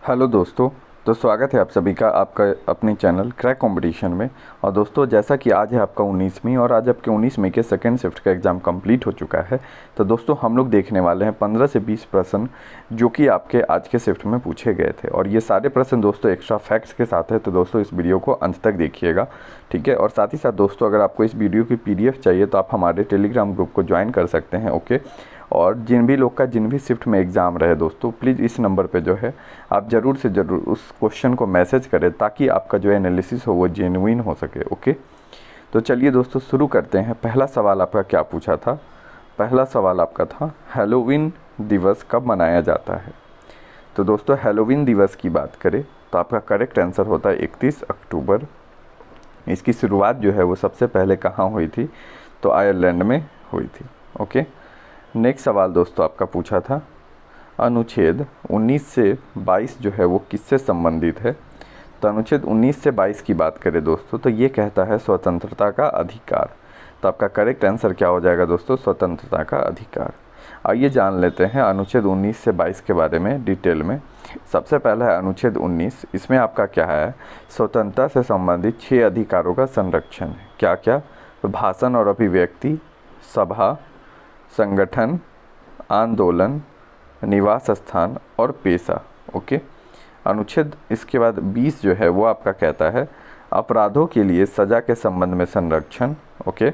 Hello दोस्तों। तो स्वागत है आप सभी का आपका अपने चैनल क्रैक कंपटीशन में। और दोस्तों, जैसा कि आज है आपका 19वीं और आज आपके 19 मई के सेकंड शिफ्ट का एग्ज़ाम कंप्लीट हो चुका है। तो दोस्तों, हम लोग देखने वाले हैं 15 से 20 प्रश्न जो कि आपके आज के शिफ्ट में पूछे गए थे। और ये सारे प्रश्न दोस्तों एक्स्ट्रा फैक्ट्स के साथ है। तो दोस्तों, इस वीडियो को अंत तक देखिएगा, ठीक है। और साथ ही साथ दोस्तों, अगर आपको इस वीडियो की PDF चाहिए तो आप हमारे टेलीग्राम ग्रुप को ज्वाइन कर सकते हैं, ओके। और जिन भी शिफ्ट में एग्ज़ाम रहे दोस्तों, प्लीज़ इस नंबर पे जो है आप ज़रूर से ज़रूर उस क्वेश्चन को मैसेज करें ताकि आपका जो एनालिसिस हो वो जेन्युइन हो सके, ओके। तो चलिए दोस्तों, शुरू करते हैं। पहला सवाल आपका क्या पूछा था? पहला सवाल आपका था हैलोवीन दिवस कब मनाया जाता है। तो दोस्तों, हैलोवीन दिवस की बात करें तो आपका करेक्ट आंसर होता है 31 अक्टूबर। इसकी शुरुआत जो है वो सबसे पहले कहाँ हुई थी? तो आयरलैंड में हुई थी, ओके। नेक्स्ट सवाल दोस्तों आपका पूछा था अनुच्छेद 19 से 22 जो है वो किससे संबंधित है। तो अनुच्छेद 19 से 22 की बात करें दोस्तों तो ये कहता है स्वतंत्रता का अधिकार। तो आपका करेक्ट आंसर क्या हो जाएगा दोस्तों? स्वतंत्रता का अधिकार। आइए जान लेते हैं अनुच्छेद 19 से 22 के बारे में डिटेल में। सबसे पहला है अनुच्छेद 19। इसमें आपका क्या है? स्वतंत्रता से संबंधित 6 अधिकारों का संरक्षण है। क्या क्या? तो भाषण और अभिव्यक्ति, सभा, संगठन, आंदोलन, निवास स्थान और पेशा, ओके। अनुच्छेद इसके बाद 20 जो है वो आपका कहता है अपराधों के लिए सज़ा के संबंध में संरक्षण, ओके।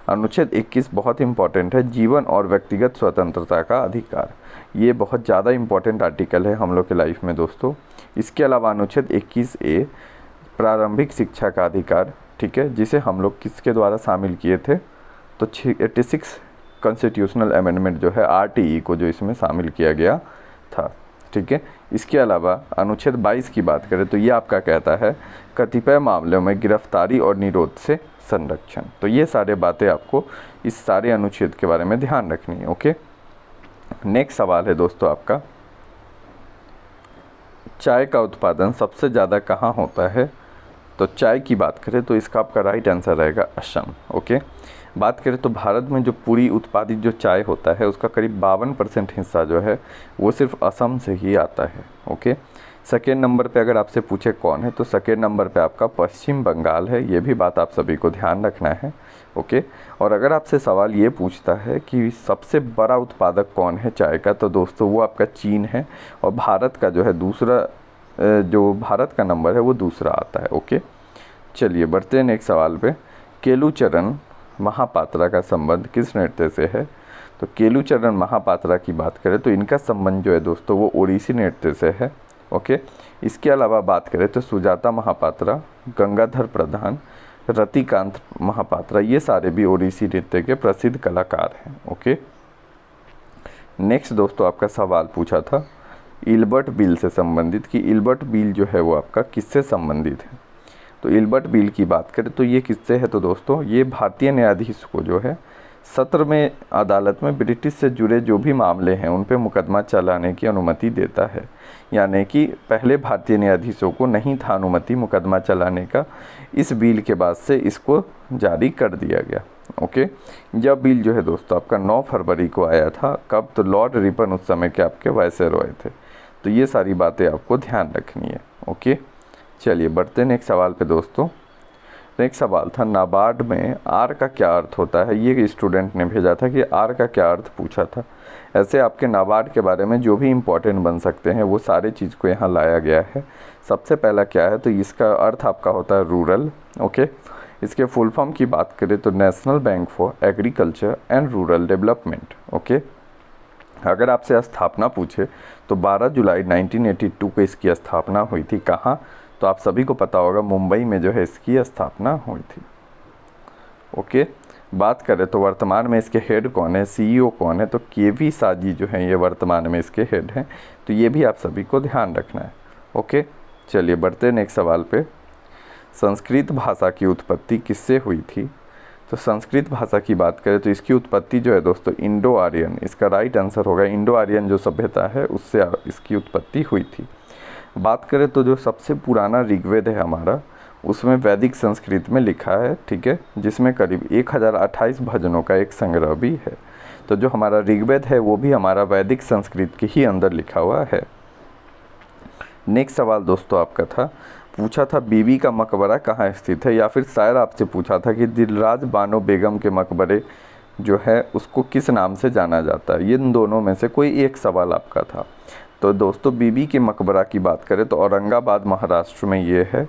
अनुच्छेद 21 बहुत इंपॉर्टेंट है, जीवन और व्यक्तिगत स्वतंत्रता का अधिकार। ये बहुत ज़्यादा इंपॉर्टेंट आर्टिकल है हम लोग के लाइफ में दोस्तों। इसके अलावा अनुच्छेद 21A प्रारंभिक शिक्षा का अधिकार, ठीक है, जिसे हम लोग किसके द्वारा शामिल किए थे? तो 86 कॉन्स्टिट्यूशनल अमेंडमेंट जो है RTE को जो इसमें शामिल किया गया था, ठीक है। इसके अलावा अनुच्छेद 22 की बात करें तो ये आपका कहता है कतिपय मामलों में गिरफ्तारी और निरोध से संरक्षण। तो ये सारे बातें आपको इस सारे अनुच्छेद के बारे में ध्यान रखनी है, ओके। नेक्स्ट सवाल है दोस्तों आपका, चाय का उत्पादन सबसे ज़्यादा कहाँ होता है। तो चाय की बात करें तो इसका आपका राइट आंसर रहेगा असम, ओके। बात करें तो भारत में जो पूरी उत्पादित जो चाय होता है उसका करीब 52% हिस्सा जो है वो सिर्फ असम से ही आता है, ओके। सेकेंड नंबर पे अगर आपसे पूछे कौन है तो सेकेंड नंबर पे आपका पश्चिम बंगाल है। ये भी बात आप सभी को ध्यान रखना है, ओके। और अगर आपसे सवाल ये पूछता है कि सबसे बड़ा उत्पादक कौन है चाय का, तो दोस्तों वो आपका चीन है। और भारत का जो है दूसरा जो भारत का नंबर है वो दूसरा आता है, ओके। चलिए बढ़ते हैं नेक्स्ट सवाल पे। केलुचरण महापात्रा का संबंध किस नृत्य से है। तो केलुचरण महापात्रा की बात करें तो इनका संबंध जो है दोस्तों वो ओडिसी नृत्य से है, ओके। इसके अलावा बात करें तो सुजाता महापात्रा, गंगाधर प्रधान, रतिकांत महापात्रा, ये सारे भी ओडिसी नृत्य के प्रसिद्ध कलाकार हैं, ओके। नेक्स्ट दोस्तों आपका सवाल पूछा था इल्बर्ट बिल से संबंधित कि इल्बर्ट बिल जो है वो आपका किससे संबंधित है। तो इल्बर्ट बिल की बात करें तो ये किससे है? तो दोस्तों ये भारतीय न्यायाधीश को जो है सत्र में अदालत में ब्रिटिश से जुड़े जो भी मामले हैं उन पे मुकदमा चलाने की अनुमति देता है। यानी कि पहले भारतीय न्यायाधीशों को नहीं था अनुमति मुकदमा चलाने का, इस बिल के बाद से इसको जारी कर दिया गया, ओके। यह बिल जो है दोस्तों आपका 9 फरवरी को आया था। कब? तो लॉर्ड रिपन उस समय के आपके वायसरॉय थे। तो ये सारी बातें आपको ध्यान रखनी है, ओके। चलिए बढ़ते हैं नेक्स्ट सवाल पे दोस्तों। नेक्स्ट सवाल था नाबार्ड में आर का क्या अर्थ होता है। ये स्टूडेंट ने भेजा था कि आर का क्या अर्थ पूछा था। ऐसे आपके नाबार्ड के बारे में जो भी इम्पोर्टेंट बन सकते हैं वो सारे चीज़ को यहाँ लाया गया है। सबसे पहला क्या है? तो इसका अर्थ आपका होता है रूरल, ओके। इसके फुल फॉर्म की बात करें तो national bank for agriculture and rural development, okay. अगर आपसे स्थापना पूछे तो 12 जुलाई 1982 को इसकी स्थापना हुई थी। कहाँ? तो आप सभी को पता होगा मुंबई में जो है इसकी स्थापना हुई थी, ओके। बात करें तो वर्तमान में इसके हेड कौन है, CEO कौन है, तो KV साजी जो है ये वर्तमान में इसके हेड हैं। तो ये भी आप सभी को ध्यान रखना है, ओके। चलिए बढ़ते हैं नेक्स्ट सवाल पे। संस्कृत भाषा की उत्पत्ति किससे हुई थी। तो संस्कृत भाषा की बात करें तो इसकी उत्पत्ति जो है दोस्तों इंडो आर्यन, इसका राइट आंसर होगा इंडो आर्यन जो सभ्यता है उससे इसकी उत्पत्ति हुई थी। बात करें तो जो सबसे पुराना ऋग्वेद है हमारा उसमें वैदिक संस्कृत में लिखा है, ठीक है, जिसमें करीब 1028 भजनों का एक संग्रह भी है। तो जो हमारा ऋग्वेद है वो भी हमारा वैदिक संस्कृत के ही अंदर लिखा हुआ है। नेक्स्ट सवाल दोस्तों आपका था, पूछा था बीबी का मकबरा कहाँ स्थित है, या फिर शायद आपसे पूछा था कि दिलराज बानो बेगम के मकबरे जो है उसको किस नाम से जाना जाता है। ये इन दोनों में से कोई एक सवाल आपका था। तो दोस्तों बीबी के मकबरा की बात करें तो औरंगाबाद महाराष्ट्र में ये है,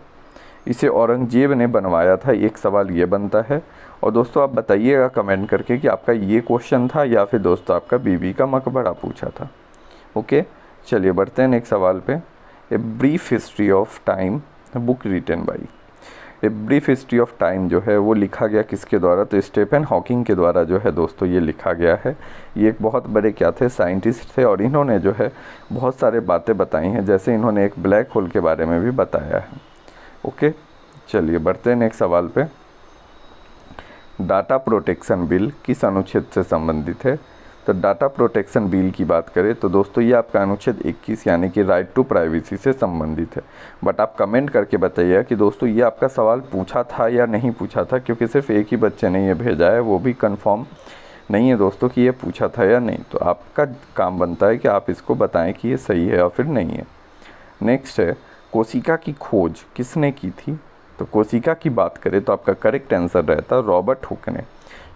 इसे औरंगजेब ने बनवाया था। एक सवाल ये बनता है। और दोस्तों आप बताइएगा कमेंट करके कि आपका ये क्वेश्चन था या फिर दोस्तों आपका बीबी का मकबरा पूछा था। ओके, चलिए बढ़ते हैं नेक्स्ट सवाल पे। A brief history of time book written by, a brief history of time जो है वो लिखा गया किसके द्वारा, तो स्टीफन हॉकिंग के द्वारा जो है दोस्तों ये लिखा गया है। ये एक बहुत बड़े क्या थे, साइंटिस्ट थे, और इन्होंने जो है बहुत सारे बातें बताई हैं, जैसे इन्होंने एक ब्लैक होल के बारे में भी बताया है। ओके, चलिए बढ़ते हैं नेक्स्ट सवाल पे। डाटा प्रोटेक्शन बिल किस अनुच्छेद से संबंधित है, तो डाटा प्रोटेक्शन बिल की बात करें तो दोस्तों ये आपका अनुच्छेद 21 यानी कि राइट टू प्राइवेसी से संबंधित है। बट आप कमेंट करके बताइए कि दोस्तों ये आपका सवाल पूछा था या नहीं पूछा था, क्योंकि सिर्फ एक ही बच्चे ने ये भेजा है, वो भी कंफर्म नहीं है दोस्तों कि ये पूछा था या नहीं। तो आपका काम बनता है कि आप इसको बताएं कि ये सही है या फिर नहीं है। नेक्स्ट है, कोशिका की खोज किसने की थी, तो कोशिका की बात करें तो आपका करेक्ट आंसर रहता रॉबर्ट हुक ने।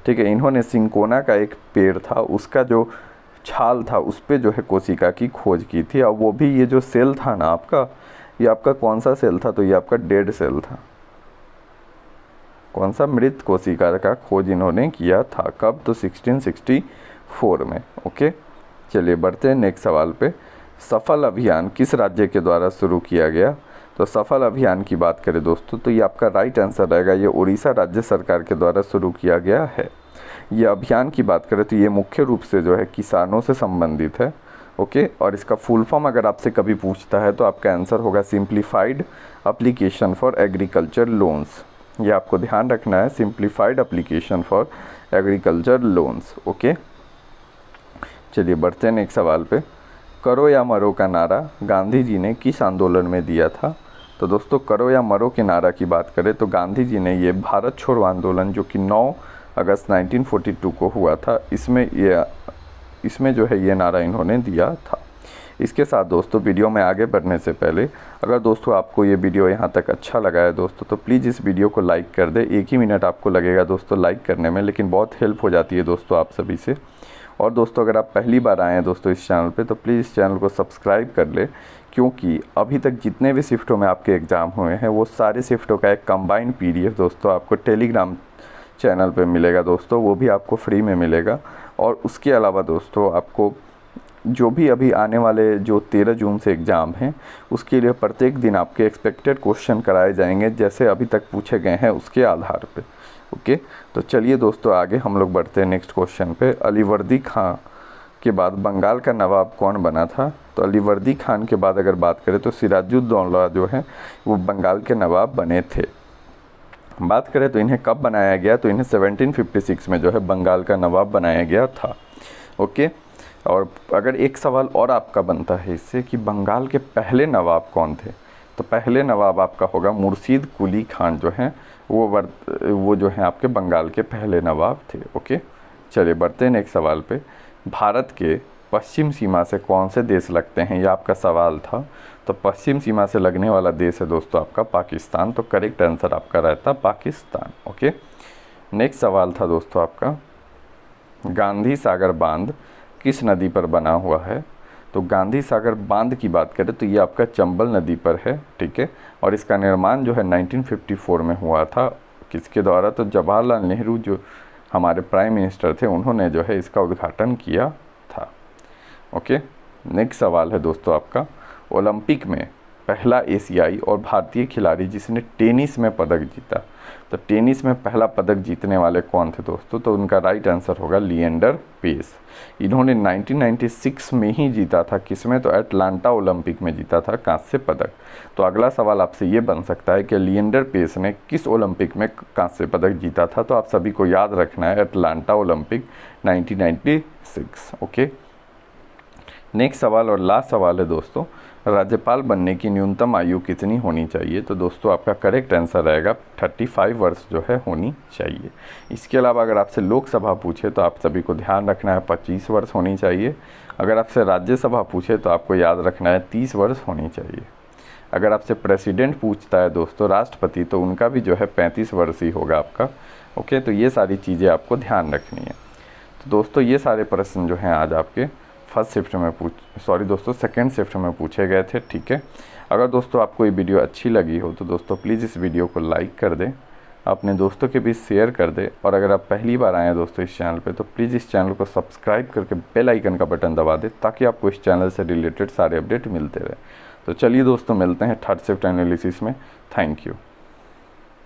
ठीक है, इन्होंने सिंकोना का एक पेड़ था, उसका जो छाल था उस पे जो है कोशिका की खोज की थी। और वो भी ये जो सेल था ना आपका, ये आपका कौन सा सेल था, तो ये आपका डेड सेल था। कौन सा, मृत कोशिका का खोज इन्होंने किया था। कब, तो 1664 में। ओके, चलिए बढ़ते हैं नेक्स्ट सवाल पे। सफल अभियान किस राज्य के द्वारा शुरू किया गया, तो सफल अभियान की बात करें दोस्तों तो ये आपका राइट आंसर रहेगा, ये उड़ीसा राज्य सरकार के द्वारा शुरू किया गया है। ये अभियान की बात करें तो ये मुख्य रूप से जो है किसानों से संबंधित है। ओके, और इसका फुल फॉर्म अगर आपसे कभी पूछता है तो आपका आंसर होगा simplified application for agriculture loans. ये आपको ध्यान रखना है, simplified application for agriculture loans. Okay, चलिए बढ़ते हैं नेक्स्ट सवाल पे। करो या मरो का नारा गांधी जी ने किस आंदोलन में दिया था, तो दोस्तों करो या मरो के नारा की बात करें तो गांधी जी ने ये भारत छोड़ो आंदोलन जो कि 9 अगस्त 1942 को हुआ था, इसमें जो है ये नारा इन्होंने दिया था। इसके साथ दोस्तों वीडियो में आगे बढ़ने से पहले अगर दोस्तों आपको ये वीडियो यहाँ तक अच्छा लगा है दोस्तों तो प्लीज़ इस वीडियो को लाइक कर दे। 1 ही मिनट आपको लगेगा दोस्तों लाइक करने में, लेकिन बहुत हेल्प हो जाती है दोस्तों आप सभी से। और दोस्तों अगर आप पहली बार आए हैं दोस्तों इस चैनल पे तो प्लीज़ इस चैनल को सब्सक्राइब कर ले, क्योंकि अभी तक जितने भी शिफ्टों में आपके एग्ज़ाम हुए हैं वो सारे शिफ्टों का एक कंबाइंड PDF दोस्तों आपको टेलीग्राम चैनल पे मिलेगा दोस्तों, वो भी आपको फ्री में मिलेगा। और उसके अलावा दोस्तों आपको जो भी अभी आने वाले जो 13 जून से एग्ज़ाम हैं उसके लिए प्रत्येक दिन आपके एक्सपेक्टेड क्वेश्चन कराए जाएंगे, जैसे अभी तक पूछे गए हैं उसके आधार पे। ओके, तो चलिए दोस्तों आगे हम लोग बढ़ते हैं नेक्स्ट क्वेश्चन पे। अलीवर्दी खां के बाद बंगाल का नवाब कौन बना था, तो अलीवर्दी खान के बाद अगर बात करें तो सिराजुद्दौला जो है वो बंगाल के नवाब बने थे। बात करें तो इन्हें कब बनाया गया, तो इन्हें 1756 में जो है बंगाल का नवाब बनाया गया था। ओके, और अगर एक सवाल और आपका बनता है इससे कि बंगाल के पहले नवाब कौन थे, तो पहले नवाब आपका होगा मुर्शीद कुली खान जो हैं वो जो हैं आपके बंगाल के पहले नवाब थे। ओके, चलिए बढ़ते हैं नेक्स्ट सवाल पे। भारत के पश्चिम सीमा से कौन से देश लगते हैं, ये आपका सवाल था। तो पश्चिम सीमा से लगने वाला देश है दोस्तों आपका पाकिस्तान, तो करेक्ट आंसर आपका रहता पाकिस्तान। ओके, नेक्स्ट सवाल था दोस्तों आपका, गांधी सागर बांध किस नदी पर बना हुआ है, तो गांधी सागर बांध की बात करें तो ये आपका चंबल नदी पर है। ठीक है, और इसका निर्माण जो है 1954 में हुआ था। किसके द्वारा, तो जवाहरलाल नेहरू जो हमारे प्राइम मिनिस्टर थे उन्होंने जो है इसका उद्घाटन किया था। ओके, नेक्स्ट सवाल है दोस्तों आपका, ओलंपिक में पहला एशियाई और भारतीय खिलाड़ी जिसने टेनिस में पदक जीता, तो टेनिस में पहला पदक जीतने वाले कौन थे दोस्तों, तो उनका राइट आंसर होगा लिएंडर पेस। इन्होंने 1996 में ही जीता था, किसमें, तो एटलांटा ओलंपिक में जीता था कांस्य पदक। तो अगला सवाल आपसे ये बन सकता है कि लिएंडर पेस ने किस ओलंपिक में कांस्य पदक जीता था, तो आप सभी को याद रखना है एटलांटा ओलंपिक 1996। ओके, नेक्स्ट सवाल और लास्ट सवाल है दोस्तों, राज्यपाल बनने की न्यूनतम आयु कितनी होनी चाहिए, तो दोस्तों आपका करेक्ट आंसर रहेगा 35 वर्ष जो है होनी चाहिए। इसके अलावा अगर आपसे लोकसभा पूछे तो आप सभी को ध्यान रखना है 25 वर्ष होनी चाहिए। अगर आपसे राज्यसभा पूछे तो आपको याद रखना है 30 वर्ष होनी चाहिए। अगर आपसे प्रेसिडेंट पूछता है दोस्तों, राष्ट्रपति, तो उनका भी जो है 35 वर्ष ही होगा आपका। ओके, तो ये सारी चीज़ें आपको ध्यान रखनी है। तो दोस्तों ये सारे प्रश्न जो हैं आज आपके फर्स्ट शिफ्ट में सेकंड शिफ्ट में पूछे गए थे। ठीक है, अगर दोस्तों आपको ये वीडियो अच्छी लगी हो तो दोस्तों प्लीज़ इस वीडियो को लाइक कर दें, अपने दोस्तों के बीच शेयर कर दें, और अगर आप पहली बार आए हैं दोस्तों इस चैनल पे तो प्लीज़ इस चैनल को सब्सक्राइब करके बेल आइकन का बटन दबा दें, ताकि आपको इस चैनल से रिलेटेड सारे अपडेट मिलते रहे। तो चलिए दोस्तों, मिलते हैं थर्ड शिफ्ट एनालिसिस में। Thank you.